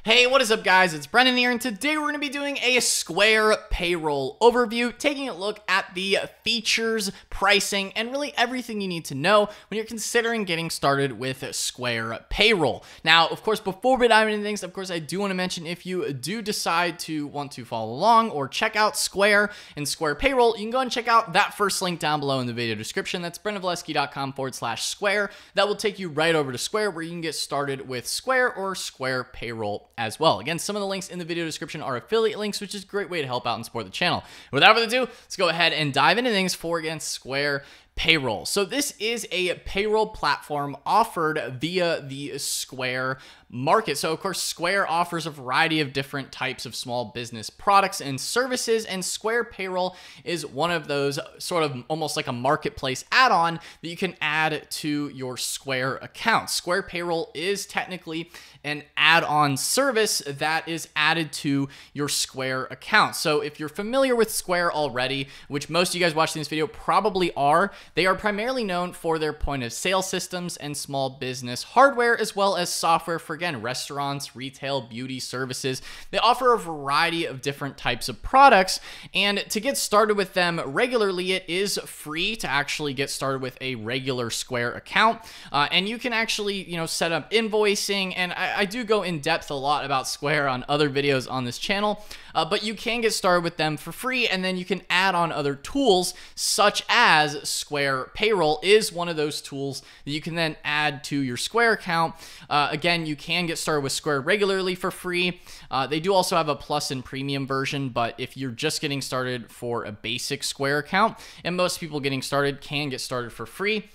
Hey, what is up guys? It's Brendan here, and today we're going to be doing a Square payroll overview, taking a look at the features, pricing, and really everything you need to know when you're considering getting started with Square payroll. Now, of course, before we dive into things, of course, I do want to mention if you do decide to want to follow along or check out Square and Square payroll, you can go and check out that first link down below in the video description. That's brendanvleski.com/Square. That will take you right over to Square where you can get started with Square or Square payroll as well. Again, some of the links in the video description are affiliate links, which is a great way to help out and support the channel. Without further ado, let's go ahead and dive into things for Square payroll. So this is a payroll platform offered via the Square market. So of course, Square offers a variety of different types of small business products and services, and Square payroll is one of those, sort of almost like a marketplace add-on that you can add to your Square account. Square payroll is technically an add-on service that is added to your Square account. So if you're familiar with Square already, which most of you guys watching this video probably are, they are primarily known for their point of sale systems and small business hardware, as well as software for, again, restaurants, retail, beauty services. They offer a variety of different types of products, and to get started with them regularly, it is free to actually get started with a regular Square account, and you can actually, set up invoicing, and I do go in depth a lot about Square on other videos on this channel, but you can get started with them for free, and then you can add on other tools such as Square payroll is one of those tools that you can then add to your Square account. Again, you can get started with Square regularly for free. They do also have a plus and premium version, but if you're just getting started for a basic Square account, and most people getting started can get started for free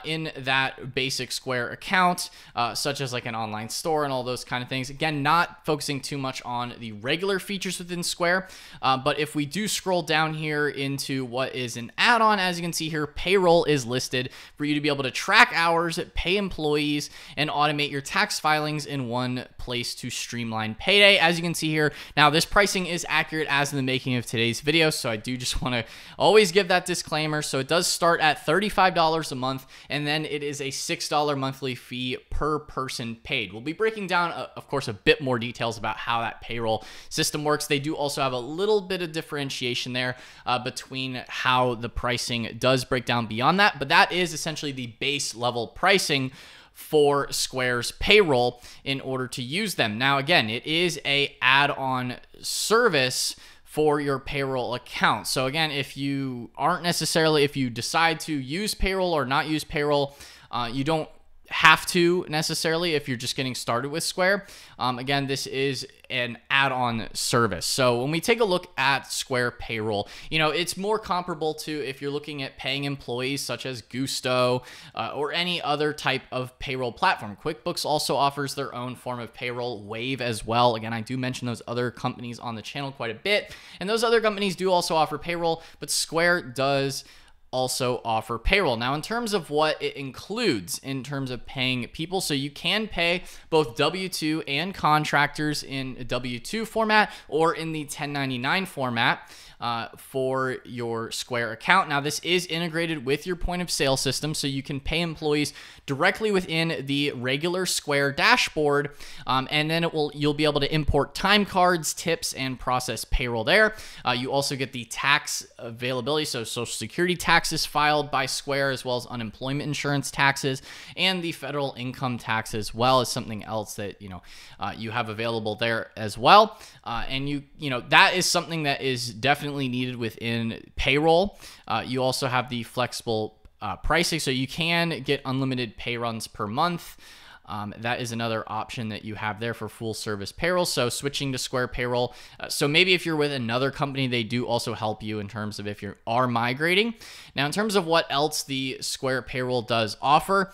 in that basic Square account, such as like an online store and all those kind of things. Again, not focusing too much on the regular features within Square, but if we do scroll down here into what is an add-on, as you can see here, payroll is listed for you to be able to track hours, pay employees, and automate your tax filings in one place to streamline payday. As you can see here, now this pricing is accurate as in the making of today's video, so I do just want to always give that disclaimer. So it does start at $35 a month, and then it is a $6 monthly fee per person paid. We'll be breaking down, of course, a bit more details about how that payroll system works. They do also have a little bit of differentiation there between how the pricing does break down beyond that, but that is essentially the base level pricing for Square's payroll in order to use them. Now, again, it is a add-on service for your payroll account. So again, if you decide to use payroll or not use payroll, you don't have to necessarily if you're just getting started with Square. Again, this is an add-on service. So when we take a look at Square payroll, it's more comparable to if you're looking at paying employees such as Gusto or any other type of payroll platform. QuickBooks also offers their own form of payroll, Wave as well. Again, I do mention those other companies on the channel quite a bit, and those other companies do also offer payroll, but Square does also offer payroll. Now, in terms of what it includes in terms of paying people, so you can pay both W-2 and contractors in a W-2 format or in the 1099 format for your Square account. Now, this is integrated with your point of sale system, so you can pay employees directly within the regular Square dashboard, and then you'll be able to import time cards, tips, and process payroll there. You also get the tax availability, so Social Security taxes filed by Square, as well as unemployment insurance taxes, and the federal income tax as well as something else that you have available there as well. And that is something that is definitely needed within payroll. You also have the flexible pricing, so you can get unlimited pay runs per month. That is another option that you have there for full service payroll. So switching to Square payroll. So maybe if you're with another company, they do also help you in terms of if you are migrating. Now, in terms of what else the Square payroll does offer,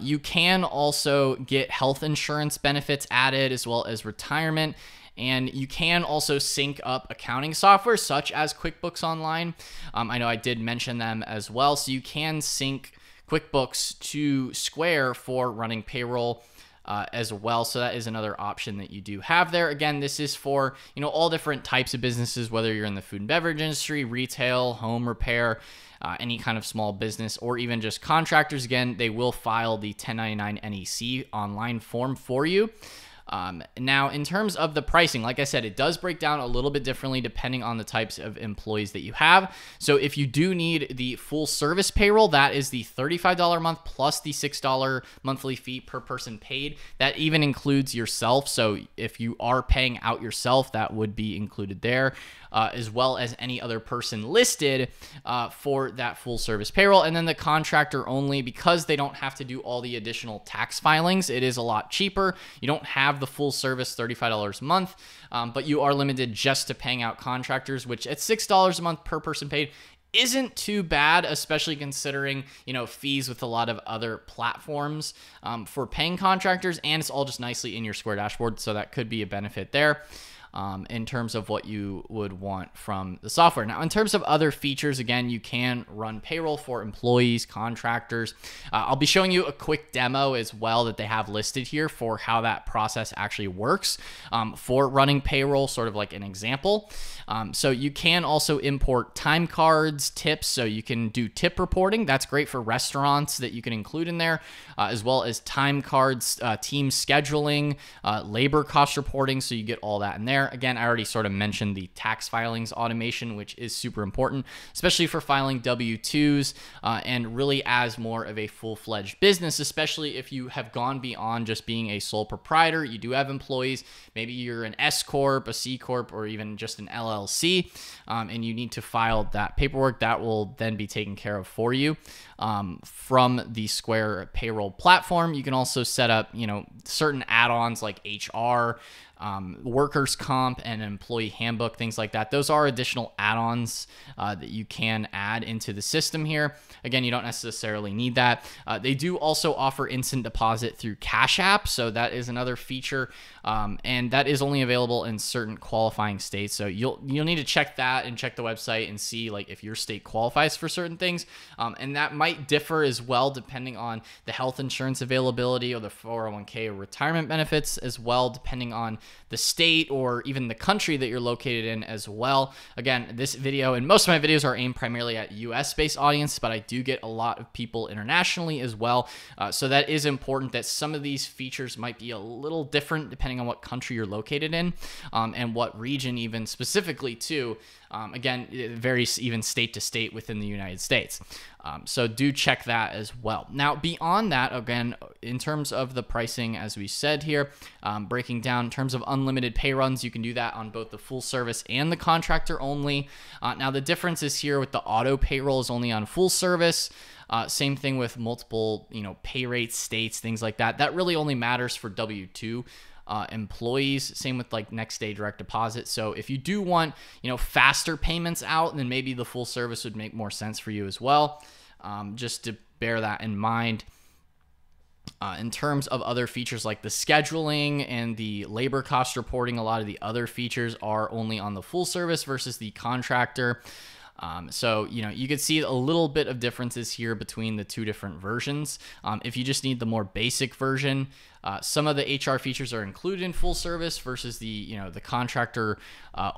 you can also get health insurance benefits added as well as retirement. And you can also sync up accounting software such as QuickBooks Online. I know I did mention them as well. So you can sync QuickBooks to Square for running payroll as well. So that is another option that you do have there. Again, this is for, all different types of businesses, whether you're in the food and beverage industry, retail, home repair, any kind of small business, or even just contractors. Again, they will file the 1099 NEC online form for you. Now, in terms of the pricing, like I said, it does break down a little bit differently depending on the types of employees that you have. So if you do need the full service payroll, that is the $35 a month plus the $6 monthly fee per person paid. That even includes yourself. So if you are paying out yourself, that would be included there, as well as any other person listed for that full service payroll. And then the contractor only, because they don't have to do all the additional tax filings, it is a lot cheaper. You don't have the full service $35 a month, but you are limited just to paying out contractors, which at $6 a month per person paid isn't too bad, especially considering, fees with a lot of other platforms for paying contractors, and it's all just nicely in your Square dashboard, so that could be a benefit there. In terms of what you would want from the software. Now, in terms of other features, again, you can run payroll for employees, contractors. I'll be showing you a quick demo as well that they have listed here for how that process actually works for running payroll, sort of like an example. So you can also import time cards, tips, so you can do tip reporting. That's great for restaurants that you can include in there, as well as time cards, team scheduling, labor cost reporting, so you get all that in there. Again, I already sort of mentioned the tax filings automation, which is super important, especially for filing W-2s and really as more of a full-fledged business, especially if you have gone beyond just being a sole proprietor. You do have employees. Maybe you're an S Corp, a C Corp, or even just an LLC, and you need to file that paperwork. That will then be taken care of for you from the Square payroll platform. You can also set up, certain add-ons like HR, workers' comp, and employee handbook, things like that. Those are additional add-ons that you can add into the system here. Again, you don't necessarily need that. They do also offer instant deposit through Cash App, so that is another feature, and that is only available in certain qualifying states. So you'll need to check that and check the website and see if your state qualifies for certain things, and that might differ as well depending on the health insurance availability or the 401k or retirement benefits as well, depending on the state or even the country that you're located in as well. Again, this video and most of my videos are aimed primarily at US-based audience, but I do get a lot of people internationally as well. So that is important, that some of these features might be a little different depending on what country you're located in and what region even specifically too. Again, it varies even state to state within the United States. So do check that as well. Now, beyond that, again, in terms of the pricing, as we said here, breaking down in terms of unlimited pay runs, you can do that on both the full service and the contractor only. Now, the difference is here with the auto payroll is only on full service. Same thing with multiple, pay rates, states, things like that. That really only matters for W-2 employees. Same with next day direct deposit. So if you do want, faster payments out, then maybe the full service would make more sense for you as well. Just to bear that in mind. In terms of other features like the scheduling and the labor cost reporting, a lot of the other features are only on the full service versus the contractor. So, you could see a little bit of differences here between the two different versions. If you just need the more basic version, some of the HR features are included in full service versus the contractor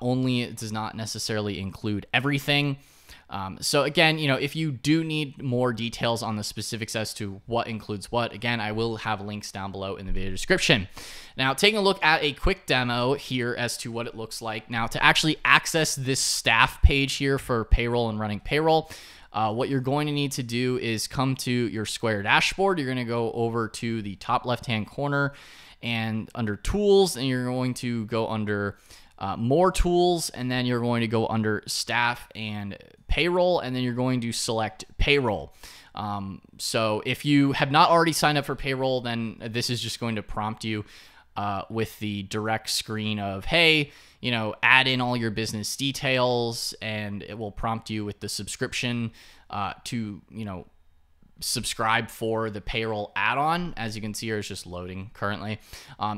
only. It does not necessarily include everything. So again, if you do need more details on the specifics as to what includes what, again, I will have links down below in the video description. Now, taking a look at a quick demo here as to what it looks like. Now, to actually access this staff page here for payroll and running payroll, what you're going to need to do is come to your Square dashboard. You're going to go over to the top left-hand corner and under Tools, and you're going to go under More Tools, and then you're going to go under Staff and Payroll, and then you're going to select Payroll. So if you have not already signed up for Payroll, then this is just going to prompt you with the direct screen of, hey, add in all your business details, and it will prompt you with the subscription to, subscribe for the payroll add-on. As you can see here, it's just loading currently.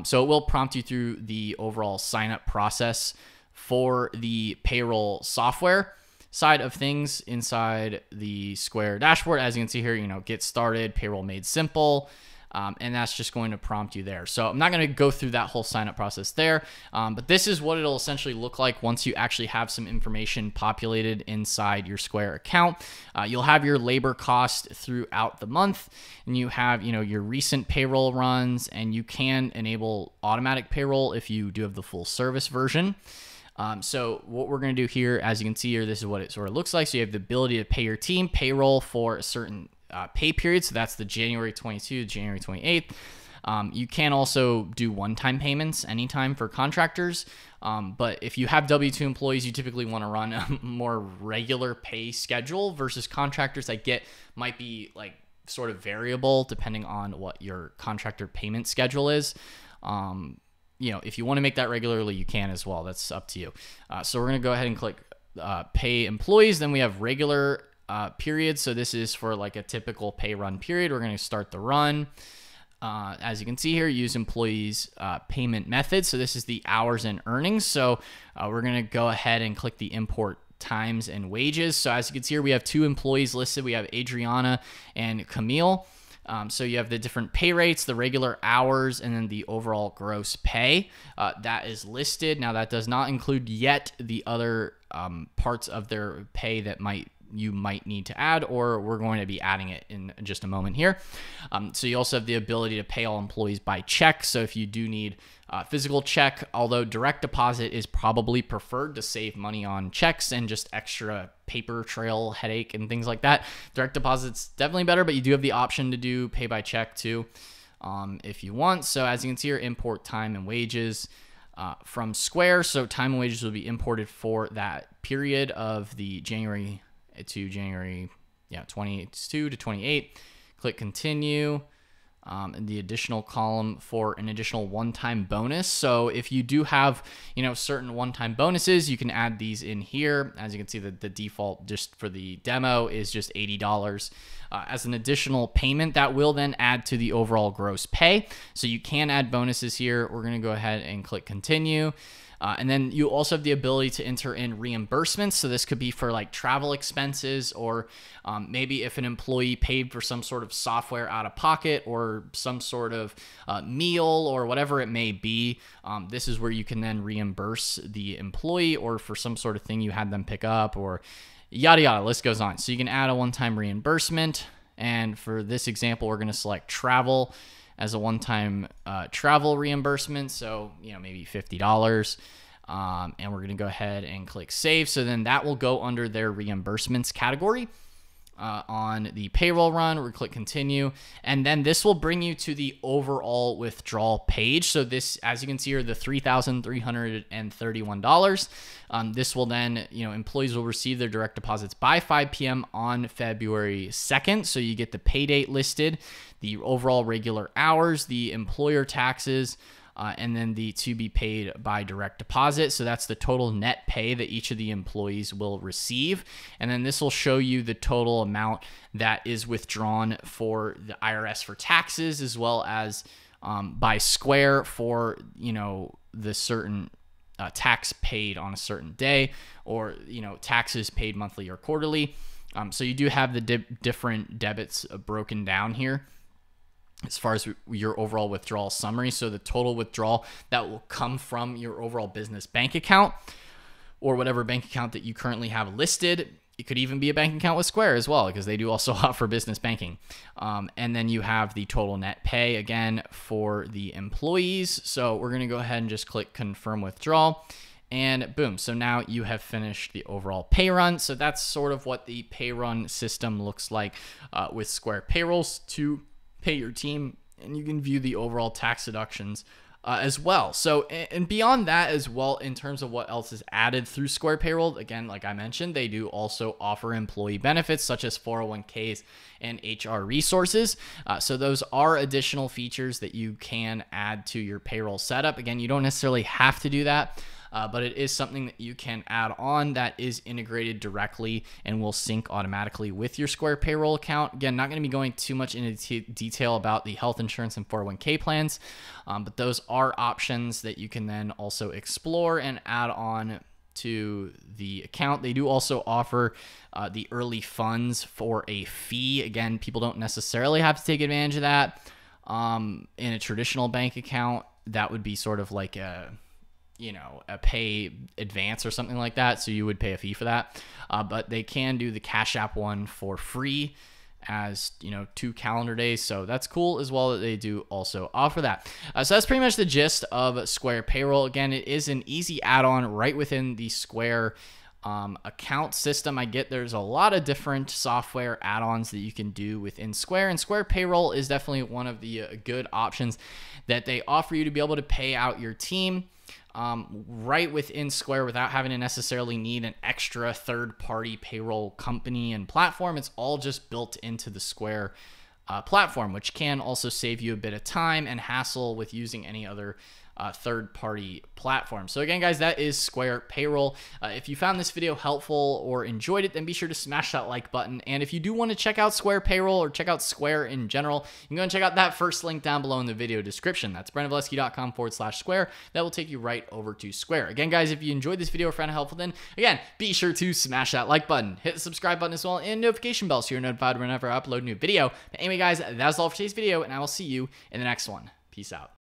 So it will prompt you through the overall sign-up process for the payroll software side of things inside the Square dashboard. As you can see here, get started, payroll made simple. and that's just going to prompt you there. So I'm not going to go through that whole sign up process there, but this is what it'll essentially look like once you actually have some information populated inside your Square account. You'll have your labor cost throughout the month, and you have, your recent payroll runs, and you can enable automatic payroll if you do have the full service version. So what we're going to do here, as you can see here, this is what it sort of looks like. So you have the ability to pay your team payroll for a certain pay period. So that's the January 22 to January 28th. You can also do one-time payments anytime for contractors. But if you have W-2 employees, you typically want to run a more regular pay schedule versus contractors that might be like sort of variable depending on what your contractor payment schedule is. If you want to make that regularly, you can as well. That's up to you. So we're going to go ahead and click pay employees. Then we have regular period. So this is for like a typical pay run period. We're going to start the run. As you can see here, use employees payment method. So this is the hours and earnings. So we're going to go ahead and click the import times and wages. So as you can see here, we have 2 employees listed. We have Adriana and Camille. So you have the different pay rates, the regular hours, and then the overall gross pay that is listed. Now that does not include yet the other parts of their pay that you might need to add, or we're going to be adding it in just a moment here. So you also have the ability to pay all employees by check. So if you do need physical check, although direct deposit is probably preferred to save money on checks and just extra paper trail headache and things like that, direct deposit's definitely better, but you do have the option to do pay by check too if you want. So as you can see here, import time and wages from Square. So time and wages will be imported for that period of the January to January 22 to 28. Click continue. And the additional column for an additional one-time bonus. So if you do have, certain one-time bonuses, you can add these in here. As you can see, the default just for the demo is just $80 as an additional payment that will then add to the overall gross pay. So you can add bonuses here. We're going to go ahead and click continue. And then you also have the ability to enter in reimbursements. So this could be for like travel expenses, or maybe if an employee paid for some sort of software out of pocket, or some sort of meal, or whatever it may be. This is where you can then reimburse the employee, or for some sort of thing you had them pick up, or yada yada, list goes on. So you can add a one-time reimbursement. And for this example, we're going to select travel as a one-time travel reimbursement. So, maybe $50. And we're going to go ahead and click save. So then that will go under their reimbursements category. On the payroll run, we'll click continue. And then this will bring you to the overall withdrawal page. So this, as you can see here, the $3,331. This will then, employees will receive their direct deposits by 5 p.m. on February 2nd. So you get the pay date listed, the overall regular hours, the employer taxes, and then the to be paid by direct deposit. So that's the total net pay that each of the employees will receive. And then this will show you the total amount that is withdrawn for the IRS for taxes, as well as by Square for, the certain tax paid on a certain day, or, taxes paid monthly or quarterly. So you do have the different debits broken down here as far as your overall withdrawal summary. So the total withdrawal that will come from your overall business bank account, or whatever bank account that you currently have listed. It could even be a bank account with Square as well, because they do also offer business banking. And then you have the total net pay again for the employees. So we're going to go ahead and just click confirm withdrawal. And boom, so now you have finished the overall pay run. So that's sort of what the pay run system looks like with Square Payrolls to pay your team, and you can view the overall tax deductions as well. So, and beyond that as well, in terms of what else is added through Square Payroll, again, like I mentioned, they do also offer employee benefits such as 401ks and HR resources. So those are additional features that you can add to your payroll setup. Again, you don't necessarily have to do that, but it is something that you can add on that is integrated directly and will sync automatically with your Square Payroll account. Again, not going to be going too much into detail about the health insurance and 401k plans, but those are options that you can then also explore and add on to the account. They do also offer the early funds for a fee. Again, people don't necessarily have to take advantage of that. in a traditional bank account, that would be sort of like a pay advance or something like that. So you would pay a fee for that. But they can do the Cash App one for free as 2 calendar days. So that's cool as well that they do also offer that. So that's pretty much the gist of Square Payroll. Again, it is an easy add-on right within the Square account system. I get there's a lot of different software add-ons that you can do within Square, and Square Payroll is definitely one of the good options that they offer you to be able to pay out your team right within Square without having to necessarily need an extra third-party payroll company and platform. It's all just built into the Square platform, which can also save you a bit of time and hassle with using any other third-party platform. So again, guys, that is Square Payroll. If you found this video helpful or enjoyed it, then be sure to smash that like button. And if you do want to check out Square Payroll or check out Square in general, you can go and check out that first link down below in the video description. That's brandonvalesky.com/Square. That will take you right over to Square. Again, guys, if you enjoyed this video or found it helpful, then again, be sure to smash that like button, hit the subscribe button as well, and notification bell so you're notified whenever I upload a new video. But anyway, guys, that's all for today's video, and I will see you in the next one. Peace out.